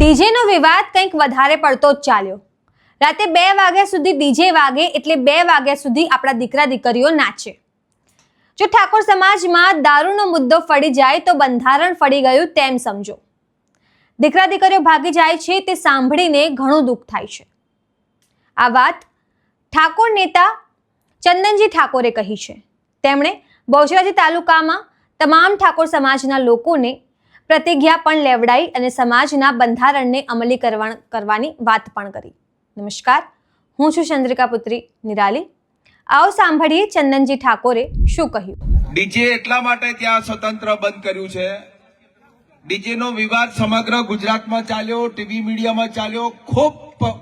ડીજેનો વિવાદ કંઈક વધારે પડતો જ ચાલ્યો. રાતે 2 વાગ્યા સુધી ડીજે વાગે એટલે 2 વાગ્યા સુધી આપણા દીકરા દીકરીઓ નાચે. જો ઠાકોર સમાજમાં દારૂનો મુદ્દો ફળી જાય તો બંધારણ ફળી ગયું તેમ સમજો. દીકરા દીકરીઓ ભાગી જાય છે તે સાંભળીને ઘણું દુઃખ થાય છે. આ વાત ઠાકોર નેતા ચંદનજી ઠાકોરે કહી છે. તેમણે બહુચરાજી તાલુકામાં તમામ ઠાકોર સમાજના લોકોને પ્રતિજ્ઞા પણ લેવડાઈ અને સમાજના બંધારણને અમલી કરવાની વાત પણ કરી. નમસ્કાર, હું છું ચંદ્રિકા પુત્રી નિરાલી. આવો સાંભળીએ ચંદનજી ઠાકોરે શું કહ્યું. ડીજે એટલા માટે ત્યાં સ્વતંત્ર બંધ કર્યું છે. ડીજેનો વિવાદ સમગ્ર ગુજરાતમાં ચાલ્યો, ટીવી મીડિયામાં ચાલ્યો, ખૂબ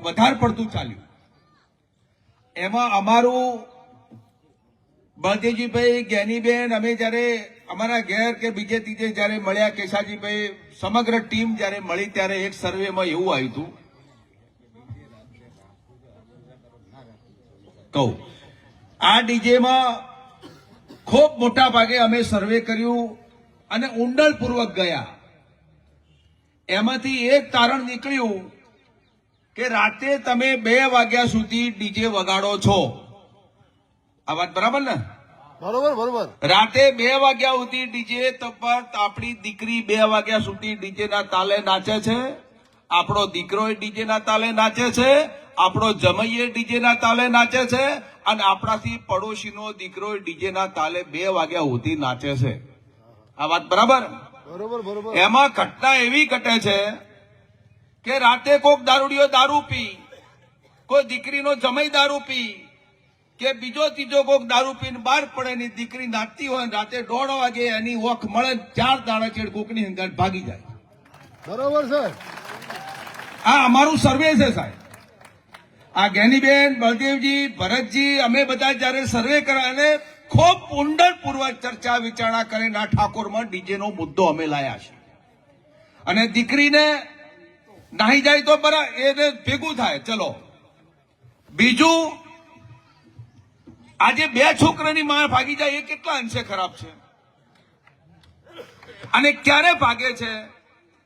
વધારે પડતું ચાલ્યું. એમાં અમારું બળદેવજીભાઈ, જ્ઞાનીબેન, અમે જયારે અમારા ઘેર કે બીજે ત્રીજે જયારે મળ્યા, કેશાજીભાઈ, સમગ્ર ટીમ જયારે મળી ત્યારે એક સર્વેમાં એવું આવ્યું હતું, કહું આ ડીજેમાં ખૂબ મોટા ભાગે અમે સર્વે કર્યું અને ઊંડાણપૂર્વક ગયા. એમાંથી એક તારણ નીકળ્યું કે રાતે તમે 2 વાગ્યા સુધી ડીજે વગાડો છો. આ વાત બરાબર ને? બરોબર. રાતે 2 વાગ્યા સુધી ડીજે પર આપણી દીકરી 2 વાગ્યા સુધી ડીજે ના તાલે નાચે છે, આપણો દીકરો ડીજે ના તાલે નાચે છે, આપણો જમૈયે ડીજે ના તાલે નાચે છે અને આપણાથી પડોશીનો દીકરો ડીજે ના તાલે 2 વાગ્યા સુધી નાચે છે. આ વાત બરાબર? બરોબર. એમાં ઘટના એવી ઘટે છે કે રાતે કોઈક દારૂડિયો દારૂ પી, કોઈ દીકરીનો જમાઈ દારૂ પી કે બીજો ત્રીજો કોઈક દારૂ પીને બહાર પડે ની દીકરી નાચતી હોય, રાતે 1:30 વાગે એની ઓખ મળે, 4 દાડા ચેડ કોકની અંદર ભાગી જાય. બરોબર સર, આ અમારું સર્વે છે સાહેબ. આ જ્ઞાનીબેન, બળદેવજી, ભરતજી, અમે બધા જયારે સર્વે કર્યા અને ખૂબ ઊંડાણપૂર્વક ચર્ચા વિચારણા કરીને આ ઠાકોરમાં ડીજે નો મુદ્દો અમે લાયા છે. અને દીકરીને નાહી જાય તો બરાબર, એને ભેગું થાય. ચલો, બીજું, આજે 2 છોકરાની માં ભાગી જાય એ કેટલા અંશે ખરાબ છે. અને ક્યારે ભાગે છે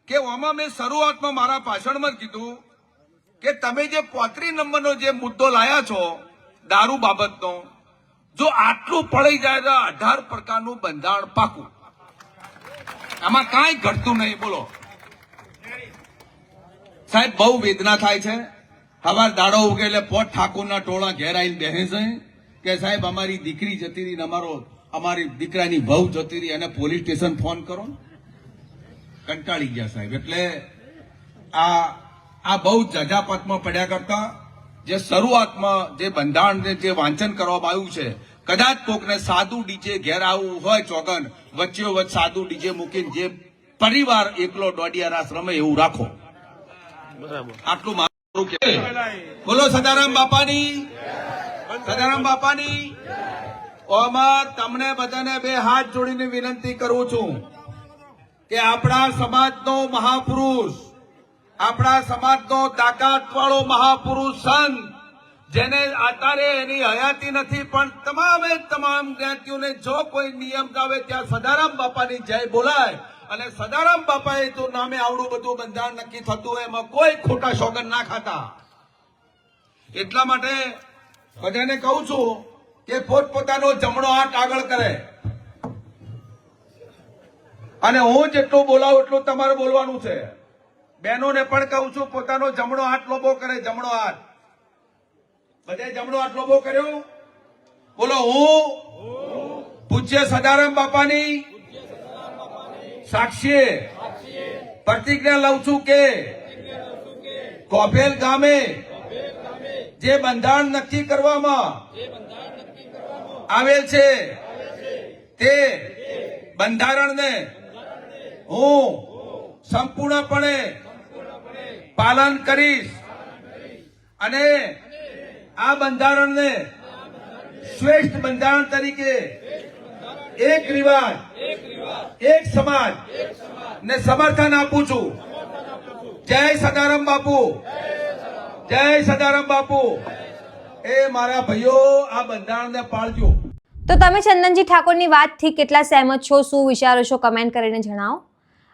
કે આમાં મેં શરૂઆતમાં મારા ભાષણમાં કીધું કે તમે જે 35 નંબરનો જે મુદ્દો લાયા છો દારૂ બાબતનો, જો આટલું પડી જાય તો 18 પ્રકારનું બંધારણ પાકું. આમાં કાંઈ ઘટતું નહીં. બોલો સાહેબ, બહુ વેદના થાય છે. સવાર દાડો ઉગે એટલે પોટ ઠાકોરના ટોળા ઘેર આવીને બેસે છે કે સાહેબ અમારી દીકરી જતી રહી, અમારી દીકરાની વહુ જતી રહી, અને પોલીસ સ્ટેશન ફોન કરો. કંટાળી ગયા સાહેબ. એટલે આ બહુ જજાપતમાં પડ્યા કરતા જે શરૂઆતમાં જે બંધારણ જે વાંચન કરવામાં આવ્યું છે, કદાચ કોકને સાદું ડીજે ઘેર આવવું હોય ચોગન, વચ્ચે સાદું ડીજે મૂકીને જે પરિવાર એકલો દોઢિયા રાસ રમે એવું રાખો. આટલું મારું કે બોલો સદારામ બાપાની, સદારામ બાપાની. ઓમાં તમને બધાને 2 હાથ જોડીને વિનંતી કરું છું કે આપણા સમાજનો મહાપુરુષ, આપણા સમાજનો તાકાત વાળો મહાપુરુષ સંત, જેને અત્યારે એની હયાતી નથી પણ તમામ જ્ઞાતિઓને જો કોઈ નિયમ આવે ત્યાં સદારામ બાપાની જય બોલાય. અને સદારામ બાપાએ તો નામે આવડું બધું બંધારણ નક્કી થતું હોય, એમાં કોઈ ખોટા સોગંદ ના ખાતા. એટલા માટે બધાને કહું છું કે પોતપોતાનો જમણો હાથ આગળ કરે. અને હું જેટલું બોલાવું એટલું તમારે બોલવાનું છે. બહેનોને પણ કહું છું પોતાનો જમણો હાથ લોબો કરે. જમણો હાથ બધે જમણો હાથ લોબો કર્યો. બોલો, હું પૂજ્ય સદારામ બાપાની સાક્ષી પ્રતિજ્ઞા લઉં છું કે કોભેલ ગામે જે બંધારણ નક્કી કરવામાં આવેલ છે તે બંધારણને હું સંપૂર્ણપણે પાલન કરીશ અને આ બંધારણને શ્રેષ્ઠ બંધારણ તરીકે એક રિવાજ, એક સમાજ ને સમર્થન આપું છું. જય સદારામ બાપુ, જય સદારામ બાપુ. એ મારા ભાઈઓ, આ બંધારણને પાળજો. તો તમે ચંદનજી ઠાકોરની વાતથી કેટલા સહેમત છો, શું વિચારો છો, કમેન્ટ કરીને જણાવો.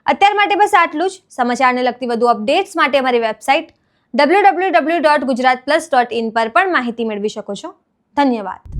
અત્યાર માટે બસ આટલું જ. સમાચારને લગતી વધુ અપડેટ્સ માટે અમારી વેબસાઇટ www.gujaratplus.in પર પણ માહિતી મેળવી શકો છો. ધન્યવાદ.